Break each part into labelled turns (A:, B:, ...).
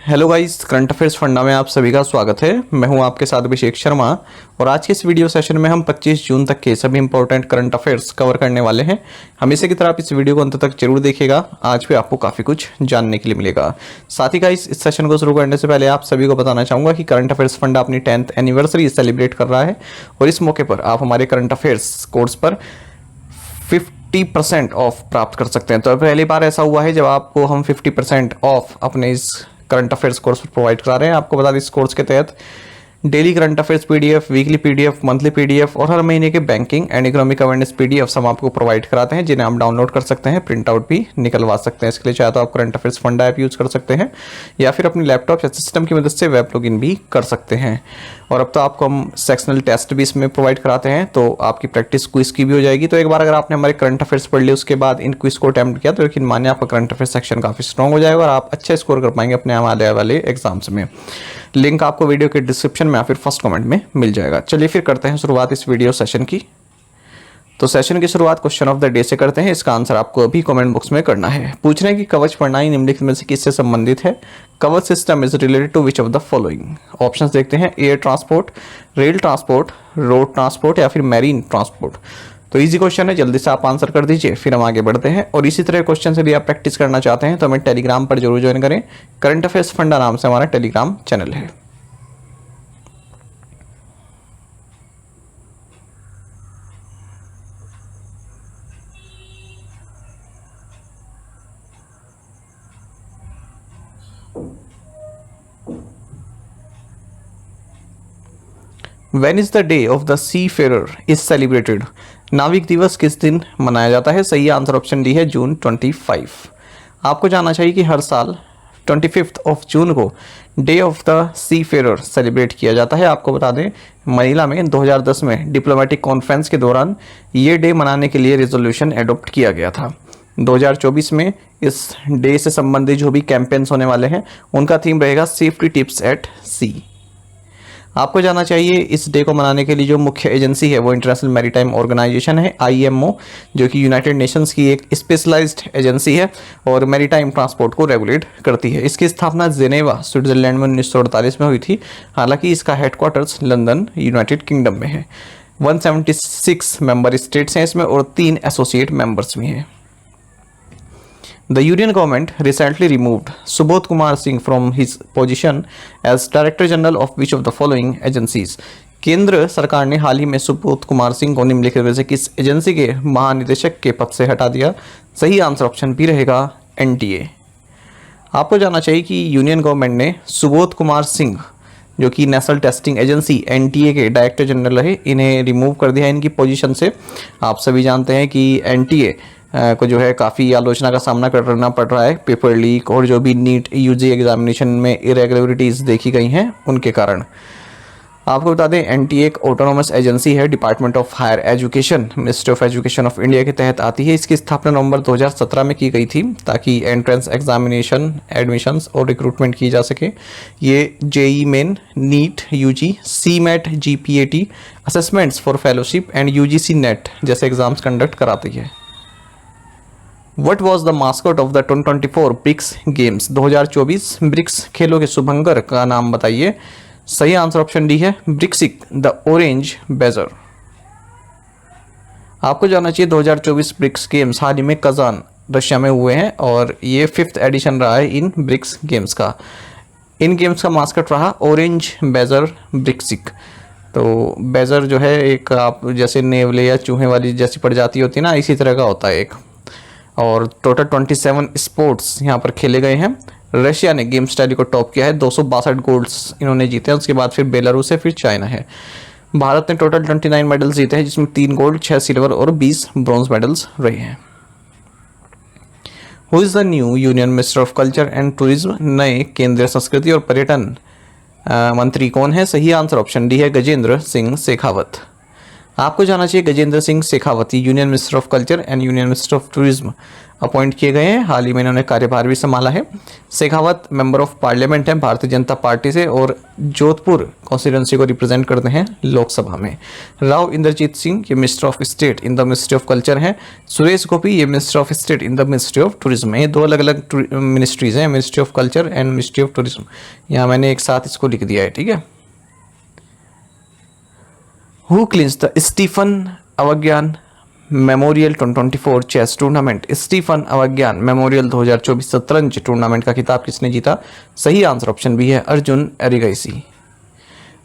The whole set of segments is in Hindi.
A: Hello guys, current affairs funda में आप सभी का स्वागत है। मैं हूं आपके साथ अभिषेक शर्मा और आज के इस वीडियो सेशन में हम 25 जून तक के सभी इंपॉर्टेंट करंट अफेयर्स कवर करने वाले हैं। हमेशा की तरह आप इस वीडियो को अंत तक जरूर देखिएगा, आज भी आपको काफ़ी कुछ जानने के लिए मिलेगा। साथ ही गाइस, इस सेशन को शुरू करने से पहले आप सभी को बताना चाहूँगा कि करंट अफेयर्स फंडा अपनी 10th एनिवर्सरी सेलिब्रेट कर रहा है और इस मौके पर आप हमारे करंट अफेयर्स कोर्स पर 50% ऑफ प्राप्त कर सकते हैं। तो पहली बार ऐसा हुआ है जब आपको हम 50% ऑफ अपने इस करंट अफेयर्स कोर्स पर प्रोवाइड करा रहे हैं। आपको बता दें, इस कोर्स के तहत daily current affairs PDF, weekly PDF, monthly PDF और हर महीने के banking and economic awareness PDF हम आपको प्रोवाइड कराते हैं, जिन्हें आप डाउनलोड कर सकते हैं, प्रिंट आउट भी निकलवा सकते हैं। इसके लिए चाहे तो आप current affairs funda app use कर सकते हैं या फिर अपनी लैपटॉप या सिस्टम की मदद से वेब लॉगिन भी कर सकते हैं। और अब तो आपको हम सेक्शनल टेस्ट भी इसमें प्रोवाइड कराते हैं, तो आपकी प्रैक्टिस क्विज की भी हो जाएगी। तो एक बार अगर आपने हमारे करंट अफेयर्स पढ़ लिए, उसके बाद इन क्विज को अटैम्प्ट किया, तो यकीन मानिए आपका करंट अफेयर्स सेक्शन काफ़ी स्ट्रॉन्ग हो जाएगा और आप अच्छा स्कोर कर पाएंगे अपने आने वाले एग्जाम्स में। लिंक आपको वीडियो के डिस्क्रिप्शन में या फिर फर्स्ट कमेंट में मिल जाएगा। चलिए फिर करते हैं शुरुआत इस वीडियो सेशन की। तो सेशन की शुरुआत क्वेश्चन ऑफ द डे से करते हैं। इसका आंसर आपको अभी कमेंट बॉक्स में करना है। पूछ रहे हैं कि कवच प्रणाली निम्नलिखित में से किससे संबंधित है? Kavach system is related to which of the following? Options देखते हैं, air transport, rail transport, road transport या फिर मैरीन ट्रांसपोर्ट। तो इजी क्वेश्चन है, जल्दी से आप आंसर कर दीजिए, फिर हम आगे बढ़ते हैं। और इसी तरह क्वेश्चन से भी आप प्रैक्टिस करना चाहते हैं तो हमें टेलीग्राम पर जरूर ज्वाइन करें। करंट अफेयर्स फंडा नाम से हमारा टेलीग्राम चैनल है। When is the day of the seafarer is celebrated? नाविक दिवस किस दिन मनाया जाता है? सही आंसर ऑप्शन डी है जून 25। आपको जानना चाहिए कि हर साल 25 ऑफ जून को day of the seafarer celebrate किया जाता है। आपको बता दें, मनीला में 2010 में डिप्लोमेटिक कॉन्फ्रेंस के दौरान ये डे मनाने के लिए रेजोल्यूशन एडॉप्ट किया गया था। 2024 में इस डे से संबंधित जो भी कैंपेन्स होने वाले हैं उनका थीम रहेगा सेफ्टी टिप्स एट सी। आपको जानना चाहिए इस डे को मनाने के लिए जो मुख्य एजेंसी है वो इंटरनेशनल मैरीटाइम ऑर्गेनाइजेशन है, IMO, जो कि यूनाइटेड नेशंस की एक स्पेशलाइज्ड एजेंसी है और मैरीटाइम ट्रांसपोर्ट को रेगुलेट करती है। इसकी स्थापना जेनेवा, स्विट्जरलैंड में 1948 में हुई थी। हालांकि इसका हेडक्वार्टर्स लंदन, यूनाइटेड किंगडम में है। 176 मेंबर स्टेट्स हैं इसमें और 3 एसोसिएट मेंबर्स भी हैं। The Union government recently removed Subodh Kumar Singh from his position as Director General of which of the following agencies? केंद्र सरकार ने हाल ही में सुबोध कुमार सिंह को निम्नलिखित में से किस एजेंसी के महानिदेशक के पद से हटा दिया? सही आंसर ऑप्शन बी रहेगा NTA। आपको जानना चाहिए कि यूनियन गवर्नमेंट ने सुबोध कुमार सिंह, जो कि नेशनल टेस्टिंग एजेंसी NTA के डायरेक्टर जनरल रहे, इन्हें रिमूव कर दिया है इनकी पोजीशन से। आप सभी जानते हैं कि NTA को जो है काफ़ी आलोचना का सामना करना पड़ रहा है, पेपर लीक और जो भी नीट UG एग्जामिनेशन में इरेगुलरिटीज़ देखी गई हैं उनके कारण। आपको बता दें, NTA एक ऑटोनोमस एजेंसी है, department of higher education, ministry of education of India के तहत आती है। इसकी स्थापना नवंबर 2017 में की गई थी ताकि एंट्रेंस एग्जामिनेशन, एडमिशन्स और रिक्रूटमेंट की जा सके। ये JEE main, NEET, UG, CMAT, GPAT, assessments for fellowship and UGC NET जैसे एग्जाम्स कंडक्ट कराती है। What was the mascot of the 2024 BRICS games? 2024 BRICS खेलों के शुभंकर का नाम बताइए। सही आंसर ऑप्शन डी है ब्रिक्सिक द ऑरेंज बेजर। आपको जानना चाहिए 2024 ब्रिक्स गेम्स हाल ही में कजान, रशिया में हुए हैं और ये 5th एडिशन रहा है इन ब्रिक्स गेम्स का। इन गेम्स का मास्कट रहा ऑरेंज बेजर ब्रिक्सिक। तो बेजर जो है एक, आप जैसे नेवले या चूहे वाली जैसी प्रजाति होती है ना, इसी तरह का होता है एक। और टोटल 27 स्पोर्ट्स यहाँ पर खेले गए हैं। रशिया ने गेम्स टैली को टॉप किया है, 262 गोल्ड्स इन्होंने जीते हैं। उसके बाद फिर बेलारूस है, फिर चाइना है। भारत ने टोटल 29 मेडल्स जीते हैं, जिसमें 3 गोल्ड, 6 सिल्वर और 20 ब्रॉन्ज मेडल्स रहे हैं। Who is the new union minister of culture and tourism? नए केंद्रीय संस्कृति और पर्यटन मंत्री कौन है? सही आंसर ऑप्शन डी है गजेंद्र सिंह शेखावत। आपको जानना चाहिए Gajendra Singh Shekhawat union minister of culture and union minister of tourism appoint किए गए हैं। हाल ही में इन्होंने कार्यभार भी संभाला है। शेखावत मेंबर ऑफ पार्लियामेंट हैं भारतीय जनता पार्टी से और जोधपुर कॉन्स्टिट्यूंसी को रिप्रेजेंट करते हैं लोकसभा में। राव इंद्रजीत सिंह ये minister of state in the ministry of culture हैं। सुरेश गोपी ये minister of state in the ministry of tourism. ये दो अलग अलग मिनिस्ट्रीज हैं, ministry of culture and ministry of tourism. यहाँ मैंने एक साथ इसको लिख दिया है, ठीक है। Who clinches the Stephen Avagyan memorial 2024 chess tournament. Stephen Avagyan memorial 2024 शतरंज टूर्नामेंट का खिताब किसने जीता? सही आंसर ऑप्शन बी है, अर्जुन एरिगाइसी।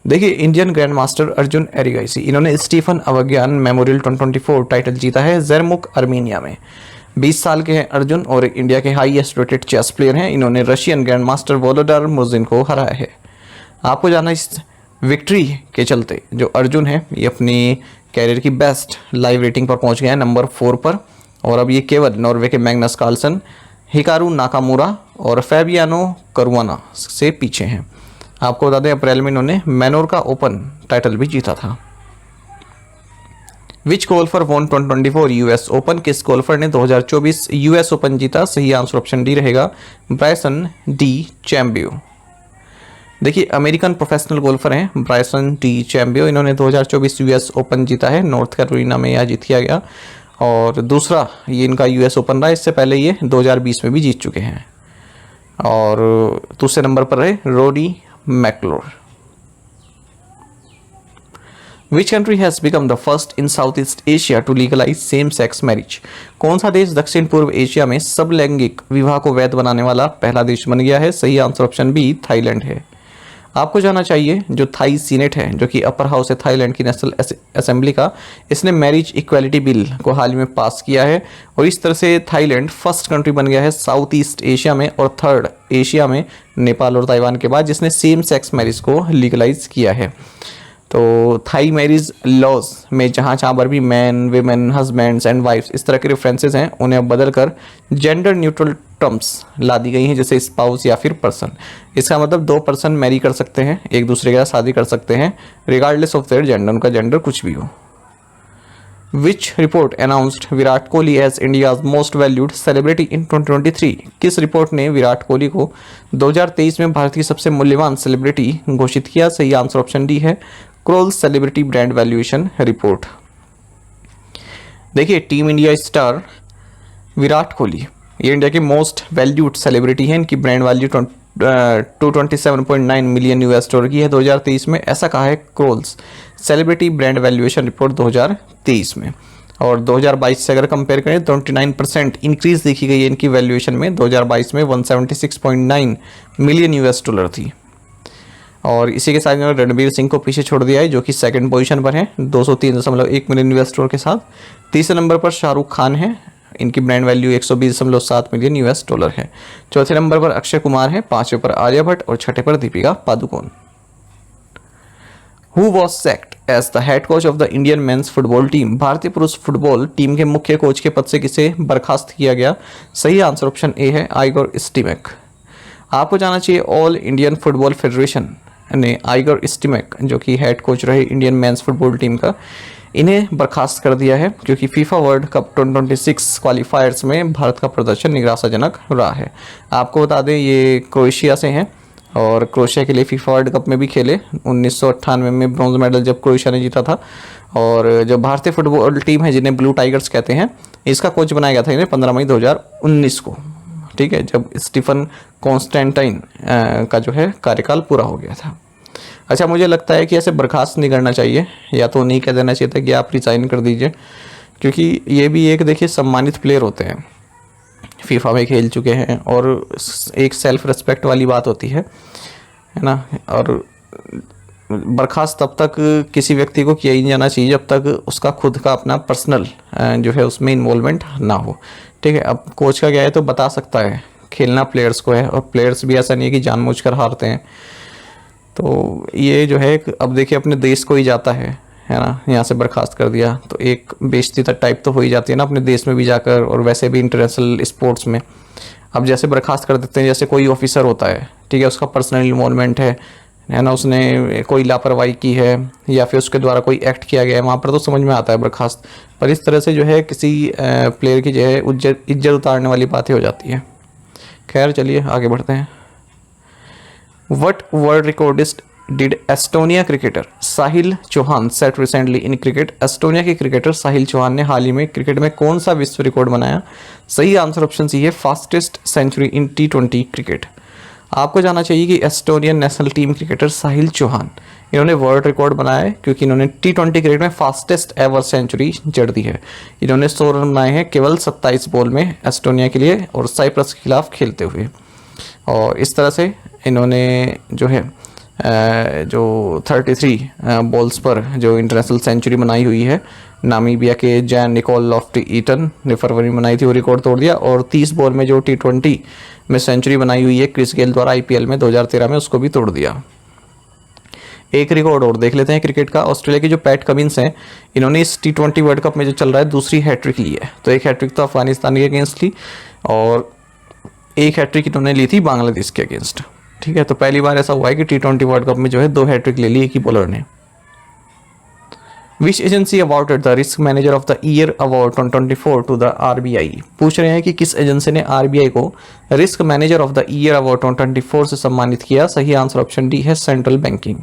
A: देखिए, इंडियन ग्रैंड मास्टर अर्जुन एरिगाइसी, इन्होंने स्टीफन अवज्ञान मेमोरियल 2024 टाइटल जीता है जर्मुक अर्मीनिया में। 20 साल के हैं अर्जुन और इंडिया के हाईएस्ट रेटेड चेस प्लेयर हैं। इन्होंने रशियन ग्रैंड मास्टर वोलोडार मुर्जिन को हराया है। आपको जाना इस विक्ट्री के चलते जो अर्जुन है ये अपनी कैरियर की बेस्ट लाइव रेटिंग पर पहुंच गए हैं, नंबर 4 पर। और अब ये केवल नॉर्वे के मैग्नस कार्लसन, हिकारू नाकामुरा और फैबियानो करुआना से पीछे हैं। आपको बता दें अप्रैल में इन्होंने मेनोर्का ओपन टाइटल भी जीता था। विच गोल्फर वॉन 2024 यूएस ओपन? किस गोल्फर ने 2024 यूएस ओपन जीता? सही आंसर ऑप्शन डी रहेगा, ब्रायसन डी चैम्बियो। देखिए, अमेरिकन प्रोफेशनल गोल्फर हैं ब्रायसन डी चैम्बियो। इन्होंने 2024 यूएस ओपन जीता है, नॉर्थ कैरोलिना में यह जीत किया गया और दूसरा ये इनका यूएस ओपन रहा। इससे पहले ये 2020 में भी जीत चुके हैं। और दूसरे नंबर पर रहे रोडी मैकलोर। Which country has become the first in Southeast Asia to legalize same-sex marriage? कौन सा देश दक्षिण पूर्व एशिया में समलैंगिक विवाह को वैध बनाने वाला पहला देश बन गया है? सही आंसर ऑप्शन बी, थाईलैंड है। आपको जाना चाहिए जो थाई सीनेट है, जो कि अपर हाउस है थाईलैंड की नेशनल असेंबली का, इसने मैरिज इक्वालिटी बिल को हाल ही में पास किया है और इस तरह से थाईलैंड फर्स्ट कंट्री बन गया है साउथ ईस्ट एशिया में और थर्ड एशिया में नेपाल और ताइवान के बाद जिसने सेम सेक्स मैरिज को लीगलाइज किया है। तो थाई मैरिज लॉज में जहाँ पर भी man, women, husbands and wifes इस तरह के रेफरेंसेस हैं उन्हें अब बदल कर जेंडर न्यूट्रल टर्म्स ला दी गई हैं, जैसे स्पाउस या फिर पर्सन। इसका मतलब 2 पर्सन मैरी कर सकते हैं, एक दूसरे के साथ शादी कर सकते हैं रिगार्डलेस ऑफ देयर जेंडर, उनका जेंडर कुछ भी हो। Which report announced Virat Kohli as India's most valued celebrity in 2023? किस रिपोर्ट ने विराट कोहली को 2023 में भारत की सबसे मूल्यवान सेलिब्रिटी घोषित किया? सही आंसर ऑप्शन डी है, Kroll celebrity brand valuation report. देखिए, team India star Virat Kohli ये इंडिया के मोस्ट वैल्यूड सेलिब्रिटी हैं। इनकी brand value 227.9 million US dollar की है 2023 में, ऐसा कहा है Kroll's celebrity brand valuation report 2023 में। और 2022 से अगर कंपेयर करें 29% इंक्रीज देखी गई है इनकी वैल्यूएशन में। 2022 में 176.9 मिलियन यूएस डॉलर थी। और इसी के साथ इन्होंने रणबीर सिंह को पीछे छोड़ दिया है जो कि सेकंड पोजीशन पर है 203.1 मिलियन यूएस डॉलर के साथ। तीसरे नंबर पर शाहरुख खान है, इनकी brand value 120.7 million US dollar है। चौथे नंबर पर अक्षय कुमार है, पांचवें पर आर्या भट्ट और छठे पर Deepika Padukone. Who was sacked as the head coach of the Indian men's football team? भारतीय पुरुष फुटबॉल टीम के मुख्य कोच के पद से किसे बर्खास्त किया गया? सही आंसर ऑप्शन ए है, आइगोर स्टीमेक। आपको जाना चाहिए ऑल इंडियन फुटबॉल फेडरेशन ने आइगोर स्टीमेक जो कि हेड कोच रहे इंडियन मेंस फुटबॉल टीम का, इन्हें बर्खास्त कर दिया है क्योंकि फीफा वर्ल्ड कप 2026 क्वालिफायर्स में भारत का प्रदर्शन निराशाजनक रहा है। आपको बता दें ये क्रोएशिया से हैं और क्रोएशिया के लिए फीफा वर्ल्ड कप में भी खेले। 1998 में ब्रॉन्ज मेडल जब क्रोएशिया ने जीता था। और जो भारतीय फुटबॉल टीम है जिन्हें ब्लू टाइगर्स कहते हैं, इसका कोच बनाया गया था इन्हें 15 मई 2019 को, ठीक है, जब स्टीफन कॉन्स्टेंटाइन का जो है कार्यकाल पूरा हो गया था। अच्छा, मुझे लगता है कि ऐसे बर्खास्त नहीं करना चाहिए, या तो नहीं कह देना चाहिए था कि आप रिजाइन कर दीजिए, क्योंकि ये भी एक देखिए सम्मानित प्लेयर होते हैं, फीफा में खेल चुके हैं और एक सेल्फ रिस्पेक्ट वाली बात होती है ना। और बर्खास्त तब तक किसी व्यक्ति को किया ही नहीं जाना चाहिए जब तक उसका खुद का अपना पर्सनल जो है उसमें इन्वॉल्वमेंट ना हो, ठीक है। अब कोच का क्या है तो बता सकता है, खेलना प्लेयर्स को है और प्लेयर्स भी ऐसा नहीं है कि जानबूझकर हारते हैं। तो ये जो है अब देखिए अपने देश को ही जाता है ना, यहाँ से बर्खास्त कर दिया तो एक बेइज्जती टाइप तो हो ही जाती है ना अपने देश में भी जाकर, और वैसे भी इंटरनेशनल स्पोर्ट्स में। अब जैसे बर्खास्त कर देते हैं, जैसे कोई ऑफिसर होता है, ठीक है, उसका पर्सनल इन्वॉल्वमेंट है है ना, उसने कोई लापरवाही की है या फिर उसके द्वारा कोई एक्ट किया गया है, वहाँ पर तो समझ में आता है बर्खास्त, पर इस तरह से जो है किसी प्लेयर की जो है इज्जत उतारने वाली बातें हो जाती है। खैर चलिए आगे बढ़ते हैं। What world recordist did Estonia cricketer Sahil Chauhan set recently in cricket? Estonia के क्रिकेटर साहिल चौहान ने हाल ही में क्रिकेट में कौन सा विश्व रिकॉर्ड बनाया? सही आंसर ऑप्शन सी है, फास्टेस्ट सेंचुरी इन T20 क्रिकेट। आपको जानना चाहिए कि Estonian national team cricketer Sahil Chauhan, इन्होंने वर्ल्ड रिकॉर्ड बनाया है क्योंकि इन्होंने T20 क्रिकेट में फास्टेस्ट एवर सेंचुरी जड़ दी है। इन्होंने 100 रन बनाए हैं केवल 27 बॉल में एस्टोनिया के लिए और साइप्रस के खिलाफ खेलते हुए। और इस तरह से इन्होंने जो है जो 33 बॉल्स पर जो इंटरनेशनल सेंचुरी बनाई हुई है, नामीबिया के जैन निकोल लॉफ्टी ईटन ने फरवरी में बनाई थी, वो रिकॉर्ड तोड़ दिया। और 30 बॉल में जो T20 में सेंचुरी बनाई हुई है क्रिस गेल द्वारा IPL में 2013 में, उसको भी तोड़ दिया। एक रिकॉर्ड और देख लेते हैं क्रिकेट का। ऑस्ट्रेलिया के जो पैट कमिंस हैं, इन्होंने इस T20 वर्ल्ड कप में जो चल रहा है दूसरी हैट्रिक ली है। तो एक हैट्रिक तो अफगानिस्तान के अगेंस्ट ली और एक हैट्रिक इन्होंने ली थी बांग्लादेश के अगेंस्ट। ठीक है, तो पहली बार ऐसा हुआ है कि T20 वर्ल्ड कप में जो है 2 हैट्रिक ले ली एक ही बॉलर ने। Which agency awarded the risk manager of the year award 2024 to the RBI? पूछ रहे हैं कि किस एजेंसी ने RBI को risk manager of the year award 2024 से सम्मानित किया? सही आंसर ऑप्शन डी है, सेंट्रल बैंकिंग।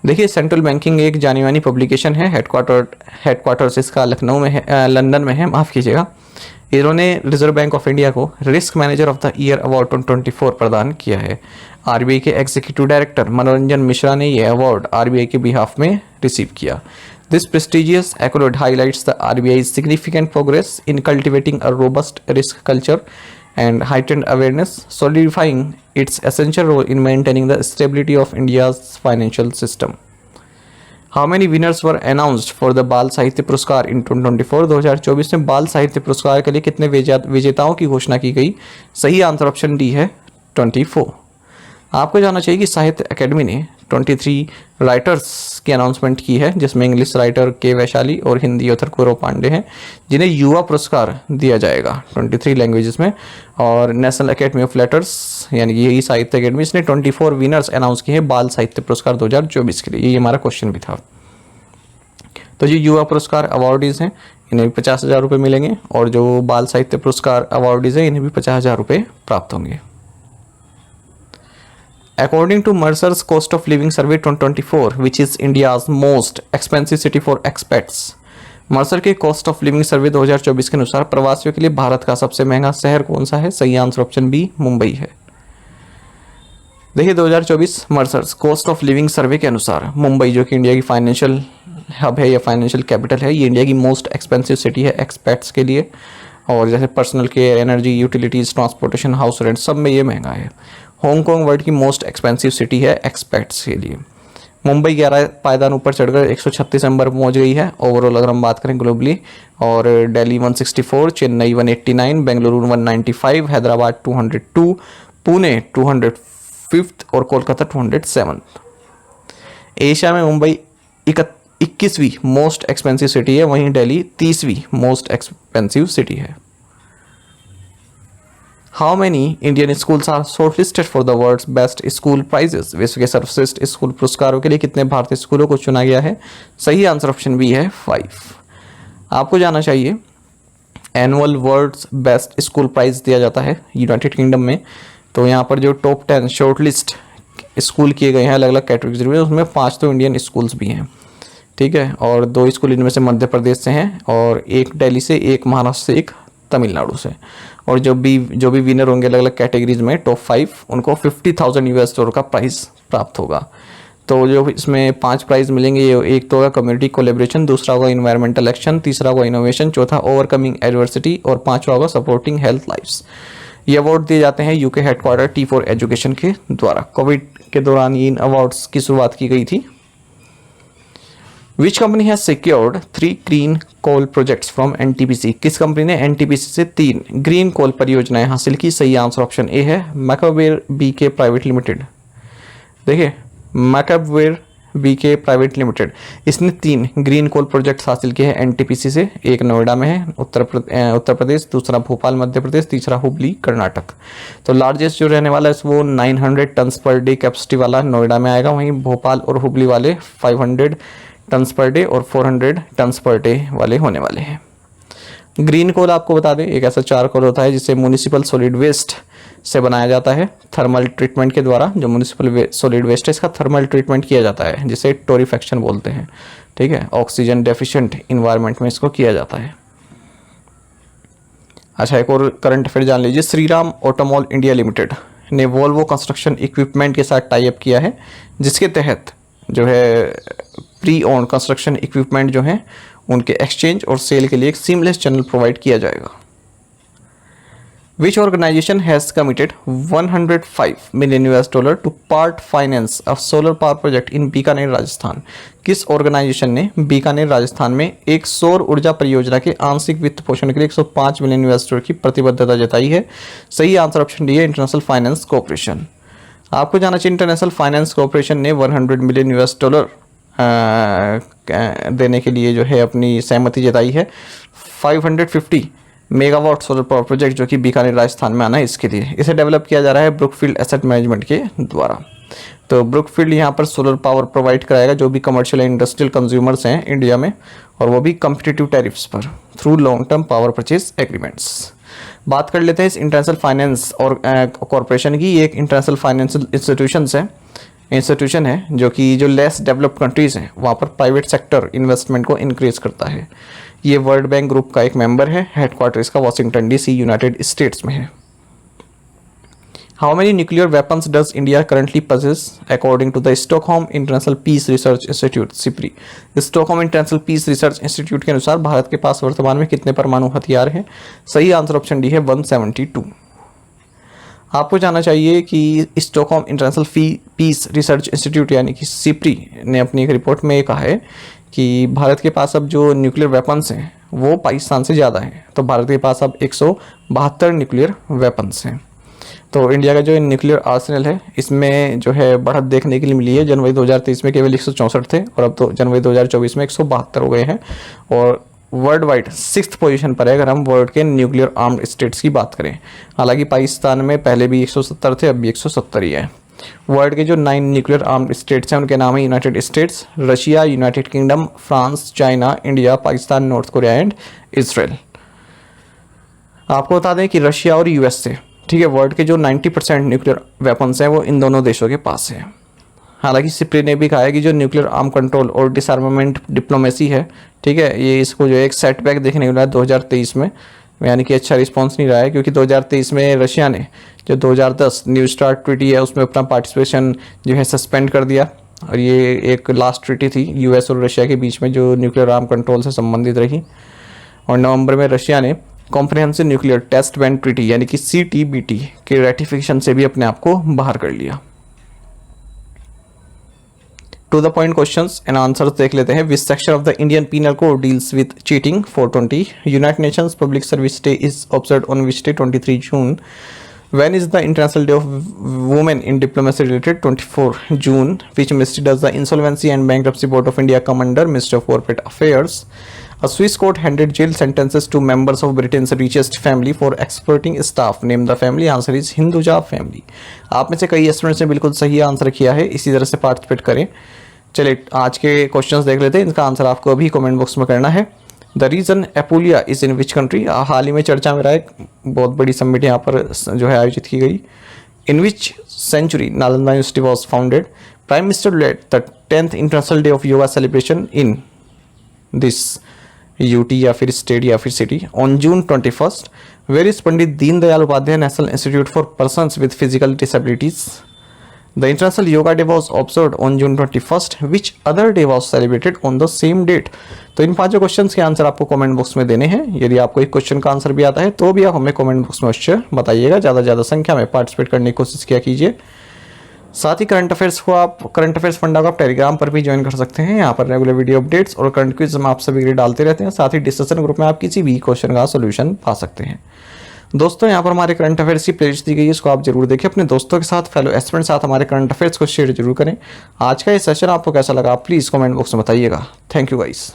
A: देखिए, सेंट्रल बैंकिंग एक जानी मानी पब्लिकेशन है, हेडक्वार्टर्स इसका लखनऊ में है, लंदन में है, माफ़ कीजिएगा। इन्होंने रिजर्व बैंक ऑफ इंडिया को risk manager of the year award 2024 प्रदान किया है। RBI के एग्जीक्यूटिव डायरेक्टर मनोरंजन मिश्रा ने यह अवार्ड RBI के बिहाफ में रिसीव किया। This prestigious accolade highlights the RBI's significant progress in cultivating a robust risk culture and heightened awareness, solidifying its essential role in maintaining the stability of India's financial system. How many winners were announced for the बाल साहित्य पुरस्कार in 2024? 2024 में बाल साहित्य पुरस्कार के लिए कितने विजेताओं की घोषणा की गई? सही आंसर ऑप्शन डी है, 24। आपको जानना चाहिए कि साहित्य अकेडमी ने 23 राइटर्स की अनाउंसमेंट की है, जिसमें इंग्लिश राइटर के वैशाली और हिंदी ऑथर गौरव पांडे हैं, जिन्हें युवा पुरस्कार दिया जाएगा 23 लैंग्वेजेस में। और नेशनल अकेडमी ऑफ लेटर्स यानी कि यही साहित्य अकेडमी, इसने 24 विनर्स अनाउंस किए हैं बाल साहित्य पुरस्कार 2024 के लिए। यही हमारा क्वेश्चन भी था। तो जो युवा पुरस्कार अवार्डीज हैं, इन्हें भी 50,000 रुपये मिलेंगे और जो बाल साहित्य पुरस्कार अवार्डीज हैं, इन्हें भी 50,000 रुपये प्राप्त होंगे। According to Mercer's Cost of Living Survey 2024, which is India's most expensive city for expats, Mercer के कॉस्ट ऑफ लिविंग सर्वे 2024 के अनुसार प्रवासियों के लिए भारत का सबसे महंगा शहर कौन सा है? सही आंसर ऑप्शन बी, मुंबई है। देखिए, 2024 मर्सर्स कॉस्ट ऑफ लिविंग सर्वे के अनुसार मुंबई, जो कि इंडिया की फाइनेंशियल हब है या फाइनेंशियल कैपिटल है, ये इंडिया की मोस्ट एक्सपेंसिव सिटी है एक्सपैट्स के लिए। और जैसे personal care, energy, utilities, transportation, house rent, सब में ये महंगा है। हांगकांग वर्ल्ड की मोस्ट एक्सपेंसिव सिटी है एक्सपैट्स के लिए। मुंबई 11 पायदान ऊपर चढ़कर 136 नंबर पहुंच गई है ओवरऑल अगर हम बात करें ग्लोबली। और दिल्ली 164, चेन्नई 189, बेंगलुरु 195, हैदराबाद 202, पुणे 205 और कोलकाता 207। एशिया में मुंबई 21वीं मोस्ट एक्सपेंसिव सिटी है, वहीं दिल्ली 30वीं मोस्ट एक्सपेंसिव सिटी है। How many Indian schools are shortlisted for the world's best school prizes? विश्व के सर्वश्रेष्ठ स्कूल पुरस्कारों के लिए कितने भारतीय स्कूलों को चुना गया है? सही आंसर ऑप्शन बी है, 5। आपको जानना चाहिए, annual world's best school prize दिया जाता है यूनाइटेड किंगडम में। तो यहाँ पर जो टॉप 10 शॉर्टलिस्ट स्कूल किए गए हैं अलग अलग कैटेगरीज में, उसमें 5 तो इंडियन स्कूल्स भी हैं, ठीक है। और 2 स्कूल इनमें से मध्य प्रदेश से हैं और एक दिल्ली से, एक महाराष्ट्र से, एक तमिलनाडु से। और जो भी विनर होंगे अलग अलग कैटेगरीज में टॉप 5, उनको $50,000 का प्राइज़ प्राप्त होगा। तो जो इसमें 5 प्राइज़ मिलेंगे, ये एक तो होगा कम्युनिटी कोलेब्रेशन, दूसरा होगा इन्वायरमेंटल एक्शन, तीसरा होगा इनोवेशन, चौथा ओवरकमिंग एडवर्सिटी और 5वां होगा सपोर्टिंग हेल्थ लाइफ्स। ये अवार्ड दिए जाते हैं यूके हेडक्वार्टर T4 एजुकेशन के द्वारा। कोविड के दौरान इन अवार्ड्स की शुरुआत की गई थी। Which company has secured 3 green coal projects from NTPC? किस कंपनी ने NTPC से 3 ग्रीन कोल परियोजनाएं हासिल की? सही आंसर ऑप्शन ए है, मैकअबवेयर BK प्राइवेट लिमिटेड। देखिए, मैकअबवेयर बीके प्राइवेट लिमिटेड, इसने 3 ग्रीन कोल प्रोजेक्ट्स हासिल किए हैं एनटीपीसी से। एक नोएडा में है उत्तर प्रदेश, दूसरा भोपाल मध्य प्रदेश, तीसरा हुबली कर्नाटक। तो लार्जेस्ट जो रहने वाला है वो 900 टन्स पर डे कैपेसिटी वाला नोएडा में आएगा, वहीं भोपाल और हुबली वाले 500 टन्स पर डे और 400 टन्स पर डे वाले होने वाले हैं। ग्रीन कोल आपको बता दें एक ऐसा चारकोल होता है जिसे म्यूनिसिपल सॉलिड वेस्ट से बनाया जाता है थर्मल ट्रीटमेंट के द्वारा। जो म्यूनिसिपल सॉलिड वेस्ट है इसका थर्मल ट्रीटमेंट किया जाता है जिसे टोरिफेक्शन बोलते हैं, ठीक है। ऑक्सीजन डेफिशिएंट इन्वायरमेंट में इसको किया जाता है। अच्छा, एक और करंट अफेयर जान लीजिए। श्रीराम ऑटोमोल इंडिया लिमिटेड ने वोल्वो कंस्ट्रक्शन इक्विपमेंट के साथ टाई अप किया है, जिसके तहत जो है प्री ओन कंस्ट्रक्शन इक्विपमेंट जो हैं उनके एक्सचेंज और सेल के लिए एक सीमलेस चैनल प्रोवाइड किया जाएगा। Which organization has committed $105 million to part finance of solar power project in Bikaner Rajasthan? किस ऑर्गेनाइजेशन ने बीकानेर राजस्थान में एक सौर ऊर्जा परियोजना के आंशिक वित्त पोषण के लिए $105 मिलियन की प्रतिबद्धता जताई है? सही आंसर ऑप्शन डी है इंटरनेशनल फाइनेंस कॉर्पोरेशन। आपको जाना चाहिए इंटरनेशनल फाइनेंस कॉर्पोरेशन ने $100 मिलियन देने के लिए जो है अपनी सहमति जताई है 550 मेगावाट सोलर पावर प्रोजेक्ट जो कि बीकानेर राजस्थान में आना है इसके लिए। इसे डेवलप किया जा रहा है ब्रुकफील्ड एसेट मैनेजमेंट के द्वारा। तो ब्रुकफील्ड यहाँ पर सोलर पावर प्रोवाइड कराएगा जो भी कमर्शियल एंड इंडस्ट्रियल कंज्यूमर्स हैं इंडिया में, और वो भी कम्पिटिटिव टैरिफ्स पर through long term power purchase agreements. बात कर लेते हैं इस इंटरनेशनल फाइनेंस और कॉरपोरेशन की। एक इंटरनेशनल फाइनेंशियल इंस्टीट्यूशन है जो कि जो लेस डेवलप्ड कंट्रीज़ हैं वहाँ पर प्राइवेट सेक्टर इन्वेस्टमेंट को इंक्रीज करता है। ये वर्ल्ड बैंक ग्रुप का एक मेंबर है। हेडक्वार्टर इसका वाशिंगटन डीसी यूनाइटेड स्टेट्स में है। How many nuclear weapons does India currently possess according to the Stockholm International Peace Research Institute SIPRI? Stockholm International Peace Research Institute के अनुसार भारत के पास वर्तमान में कितने परमाणु हथियार हैं? सही आंसर ऑप्शन डी है 172। आपको जानना चाहिए कि Stockholm International Peace Research Institute यानी कि सिप्री ने अपनी एक रिपोर्ट में कहा है कि भारत के पास अब जो न्यूक्लियर वेपन्स हैं वो पाकिस्तान से ज़्यादा हैं। तो भारत के पास अब 172 न्यूक्लियर वेपन्स हैं। तो इंडिया का जो न्यूक्लियर आर्सेनल है इसमें जो है बढ़त देखने के लिए मिली है। जनवरी 2023 में केवल 164 थे और अब तो जनवरी 2024 में 172 हो गए हैं, और वर्ल्ड वाइड 6th पोजीशन पर है अगर हम वर्ल्ड के न्यूक्लियर आर्म्ड स्टेट्स की बात करें। हालांकि पाकिस्तान में पहले भी 170 थे, अब भी 170 ही है। वर्ल्ड के जो 9 न्यूक्लियर आर्म्ड स्टेट्स हैं उनके नाम है United states, Russia, United kingdom, France, China, India, Pakistan, north Korea and Israel. आपको बता दें कि रशिया और यूएसए, ठीक है, वर्ल्ड के जो 90% न्यूक्लियर वेपन्स हैं वो इन दोनों देशों के पास है। हालांकि सिप्री ने भी कहा है कि जो न्यूक्लियर आर्म कंट्रोल और डिसआर्मामेंट डिप्लोमेसी है, ठीक है, ये इसको जो एक सेटबैक देखने को मिला है 2023 में, यानी कि अच्छा रिस्पांस नहीं रहा है, क्योंकि 2023 में रशिया ने जो 2010 न्यू स्टार्ट ट्रीटी है उसमें अपना पार्टिसिपेशन जो है सस्पेंड कर दिया, और ये एक लास्ट ट्रीटी थी यूएस और रशिया के बीच में जो न्यूक्लियर आर्म कंट्रोल से संबंधित रही। और नवंबर में रशिया ने comprehensive nuclear test ban treaty यानी कि CTBT के रेटिफिकेशन से भी अपने आप को बाहर कर लिया। To the point questions and answers देख लेते हैं। Which section of the Indian penal code deals with cheating? 420। United Nations public service day is observed on which day? 23 June. When is the International Day of Women in Diplomacy related? 24 June. Which ministry does the Insolvency and Bankruptcy Board of India come under? Ministry of Corporate Affairs. A Swiss court handed jail sentences to members of Britain's richest family for exploiting staff. Name the family. Answer is Hinduja family. आप में से कई स्टूडेंट्स ने बिल्कुल सही आंसर किया है, इसी तरह से पार्टिसिपेट करें। चलिए आज के क्वेश्चंस देख लेते हैं। इनका आंसर आपको अभी कमेंट बॉक्स में करना है। The region Apulia is in which country? हाल ही में चर्चा में रहा एक बहुत बड़ी समिट यहाँ पर जो है आयोजित की गई। In which century Nalanda university was founded? Prime minister led the 10th international day of yoga celebration in this UT या फिर स्टेट या फिर city on June 21st. Where is Pandit Deendayal Upadhyaya national institute for persons with physical disabilities? The International Yoga Day was observed on June 21st. Which other day was celebrated on the same date? तो इन पांचों क्वेश्चंस के आंसर आपको कमेंट बॉक्स में देने हैं। यदि आपको एक क्वेश्चन का आंसर भी आता है तो भी आप हमें कमेंट बॉक्स में अवश्य बताइएगा। ज़्यादा से ज़्यादा संख्या में पार्टिसिपेट करने की कोशिश किया कीजिए। साथ ही करंट अफेयर्स फंडा को आप टेलीग्राम पर भी ज्वाइन कर सकते हैं। यहाँ पर रेगुलर वीडियो अपडेट्स और करंट क्विज हम आप सभी के लिए डालते रहते हैं। साथ ही डिस्कशन ग्रुप में आप किसी भी क्वेश्चन का सोल्यूशन पा सकते हैं। दोस्तों यहाँ पर हमारे करंट अफेयर्स की प्लेलिस्ट दी गई है, इसको आप जरूर देखें, अपने दोस्तों के साथ, फेलो एस्पिरेंट साथ हमारे करंट अफेयर्स को शेयर जरूर करें। आज का ये सेशन आपको कैसा लगा प्लीज़ कमेंट बॉक्स में बताइएगा। Thank you guys.